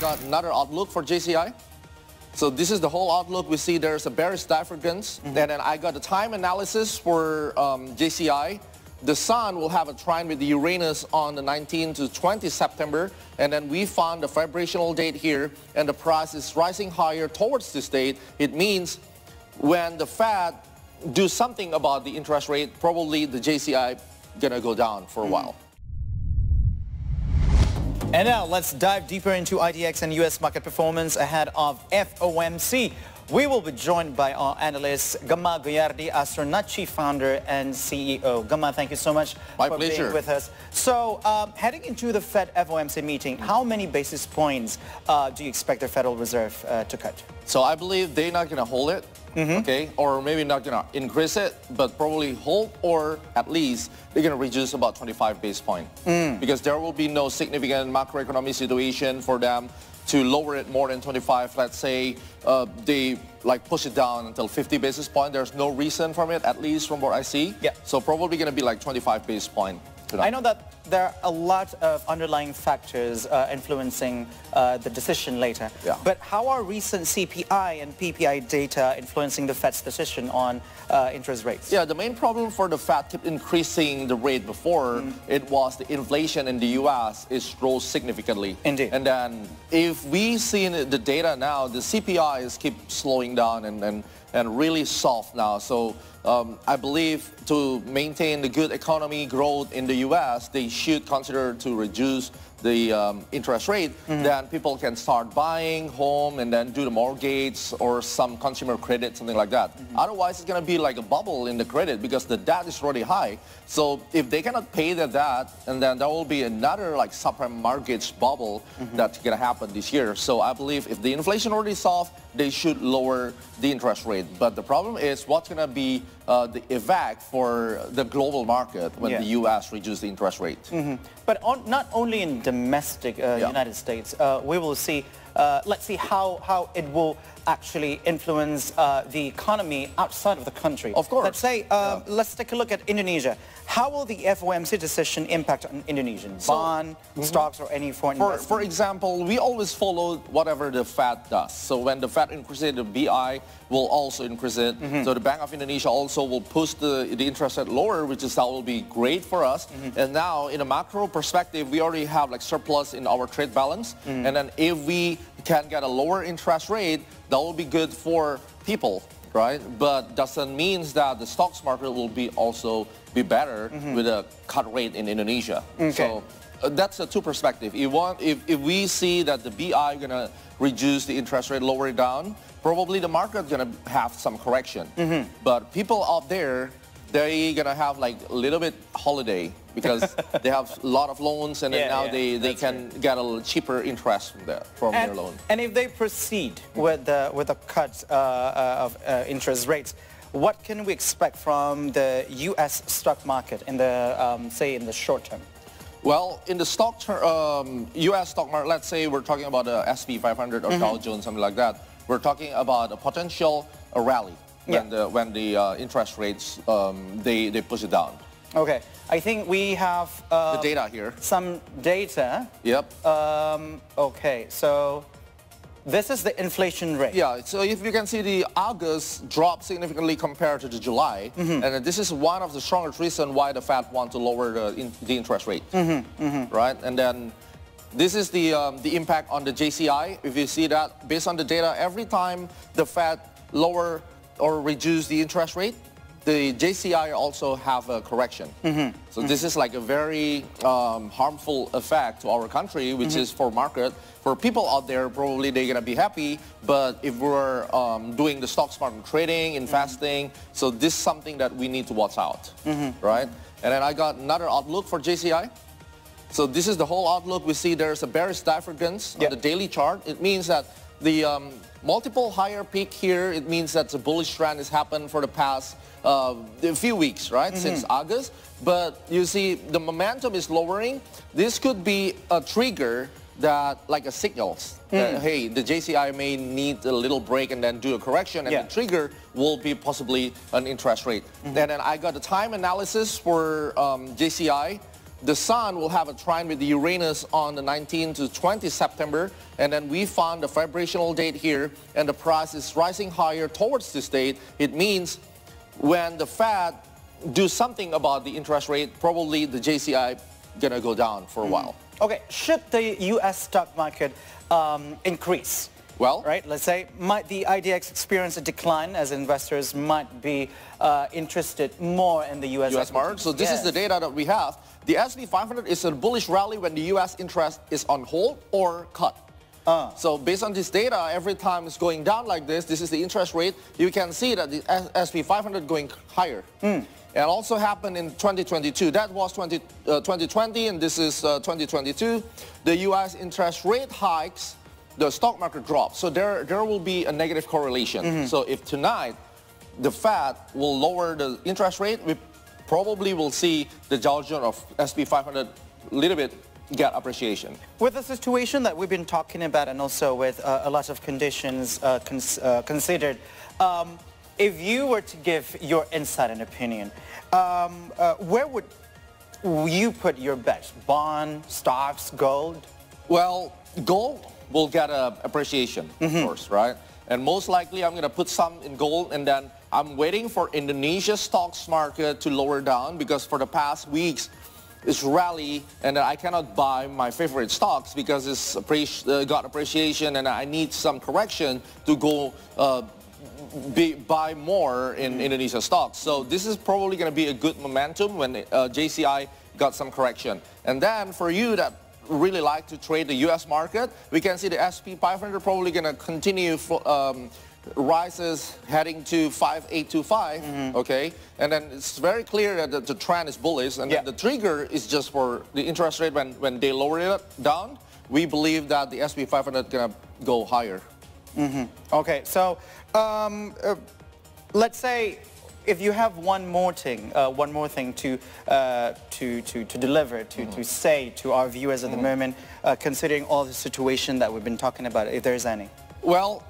got another outlook for JCI. So this is the whole outlook. We see there's a bearish divergence. And then I got the time analysis for JCI. The sun will have a trine with the Uranus on the 19th to 20th September. And then we found the vibrational date here, and the price is rising higher towards this date. It means when the Fed do something about the interest rate, probably the JCI gonna go down for a while. And now let's dive deeper into IDX and US market performance ahead of FOMC. We will be joined by our analyst, Gamma Goyardi, Astronacci founder and CEO. Gamma, thank you so much for being with us. So, heading into the Fed FOMC meeting, how many basis points do you expect the Federal Reserve to cut? So I believe they're not going to hold it, okay, or maybe not going to increase it, but probably hold, or at least they're going to reduce about 25 basis points because there will be no significant macroeconomic situation for them to lower it more than 25. Let's say they like push it down until 50 basis points. There's no reason from it, at least from what I see. Yeah. So probably going to be like 25 basis points. I know that there are a lot of underlying factors influencing the decision later. Yeah. But how are recent CPI and PPI data influencing the Fed's decision on interest rates? Yeah, the main problem for the Fed kept increasing the rate before it was the inflation in the U.S. is rose significantly. Indeed. And then if we see the data now, the CPI is keep slowing down and really soft now. So I believe to maintain the good economy growth in the U.S., they should consider to reduce the interest rate. Then people can start buying home and then do the mortgage or some consumer credit, something like that. Otherwise, it's going to be like a bubble in the credit because the debt is already high. So if they cannot pay the debt, and then there will be another like subprime mortgage bubble that's going to happen this year. So I believe if the inflation already soft, they should lower the interest rate. But the problem is what's going to be the effect for the global market when the U.S. reduces the interest rate. But not only in domestic United States, we will see, let's see how it will actually influence the economy outside of the country. Of course. Let's say, let's take a look at Indonesia. How will the FOMC decision impact on Indonesian bond, stocks, or any foreign investment? For example, we always follow whatever the Fed does. So when the Fed increases, the BI will also increase it. So the Bank of Indonesia also will push the interest rate lower, which is that will be great for us. And now, in a macro perspective, we already have like surplus in our trade balance. And then if we can get a lower interest rate, that will be good for people, right? But doesn't mean that the stocks market will be also be better with a cut rate in Indonesia. So that's a two perspective. If we see that the BI gonna reduce the interest rate, lower it down, probably the market gonna have some correction. But people out there, they're gonna have like a little bit holiday because they have a lot of loans, and then now they can get a little cheaper interest from their loan. And if they proceed with the cut of interest rates, what can we expect from the U.S. stock market in the say in the short term? Well, in the U.S. stock market, let's say we're talking about the SP 500 or Dow Jones, something like that. We're talking about a potential rally when the interest rates they push it down. Okay, I think we have the data here. Some data. Yep. Okay, so this is the inflation rate. Yeah, so if you can see, the August dropped significantly compared to the July, and this is one of the strongest reasons why the Fed want to lower the interest rate, right? And then this is the impact on the JCI. If you see that, based on the data, every time the Fed lower or reduce the interest rate, the JCI also have a correction. So this is like a very harmful effect to our country, which is for market. For people out there, probably they're going to be happy. But if we're doing the stock market trading, investing, so this is something that we need to watch out, right? And then I got another outlook for JCI. So this is the whole outlook. We see there's a bearish divergence on the daily chart. It means that the multiple higher peak here, it means that the bullish trend has happened for the past few weeks, right, since August. But you see the momentum is lowering. This could be a trigger that, like a signal, that, hey, the JCI may need a little break and then do a correction, and the trigger will be possibly an interest rate. And then I got the time analysis for JCI. the sun will have a trine with the Uranus on the 19th to 20th September, and then we found the vibrational date here, and the price is rising higher towards this date. It means when the Fed do something about the interest rate, probably the JCI gonna go down for a while. Okay, should the U.S. stock market increase? Well, right, let's say, might the IDX experience a decline as investors might be interested more in the U.S. market? So this is the data that we have. The S&P 500 is a bullish rally when the U.S. interest is on hold or cut. So based on this data, every time it's going down like this is the interest rate, you can see that the S&P 500 going higher. It also happened in 2022. That was 2020, and this is 2022. The U.S. interest rate hikes, the stock market drops. So there will be a negative correlation. So if tonight the Fed will lower the interest rate, we probably will see the Dow Jones of S&P 500 a little bit get appreciation. With the situation that we've been talking about, and also with a lot of conditions considered, if you were to give your insight and opinion, where would you put your bets? Bond, stocks, gold? Well, gold will get appreciation, of course, right? And most likely I'm going to put some in gold, and then I'm waiting for Indonesia stocks market to lower down, because for the past weeks it's rally, and I cannot buy my favorite stocks because it's got appreciation, and I need some correction to go buy more in Indonesia stocks. So this is probably going to be a good momentum when JCI got some correction. And then for you that really like to trade the U.S. market, we can see the S&P 500 probably going to continue rises heading to 5825, okay? And then it's very clear that the trend is bullish, and the trigger is just for the interest rate when they lower it down. We believe that the S&P 500 is going to go higher. Okay, so let's say if you have one more thing to deliver, to say to our viewers at the moment, considering all the situation that we've been talking about, if there's any. Well,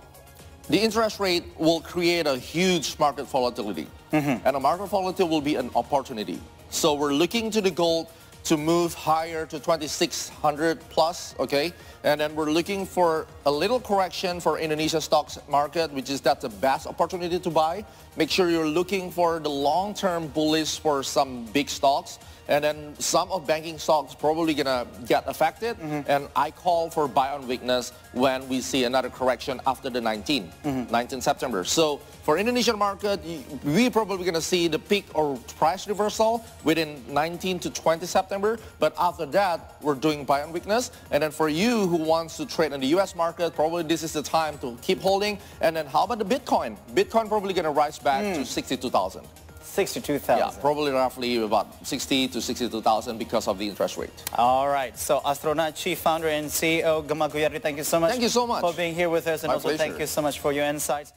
the interest rate will create a huge market volatility, and a market volatility will be an opportunity. So we're looking to the gold to move higher to 2,600 plus, okay? And then we're looking for a little correction for Indonesia stocks market, which is that's the best opportunity to buy. Make sure you're looking for the long-term bullish for some big stocks. And then some of banking stocks probably gonna get affected. And I call for buy on weakness when we see another correction after the 19th September. So for Indonesian market, we probably gonna see the peak or price reversal within 19 to 20 September. But after that, we're doing buy on weakness. And then for you who wants to trade in the US market, probably this is the time to keep holding. And then how about the Bitcoin? Bitcoin probably gonna rise back to 62,000. 62,000. Yeah, probably roughly about 60 to 62,000 because of the interest rate. All right. So Astronacci founder and CEO Gemma Guyardi, thank you so much. Thank you so much for being here with us, and My also pleasure. Thank you so much for your insights.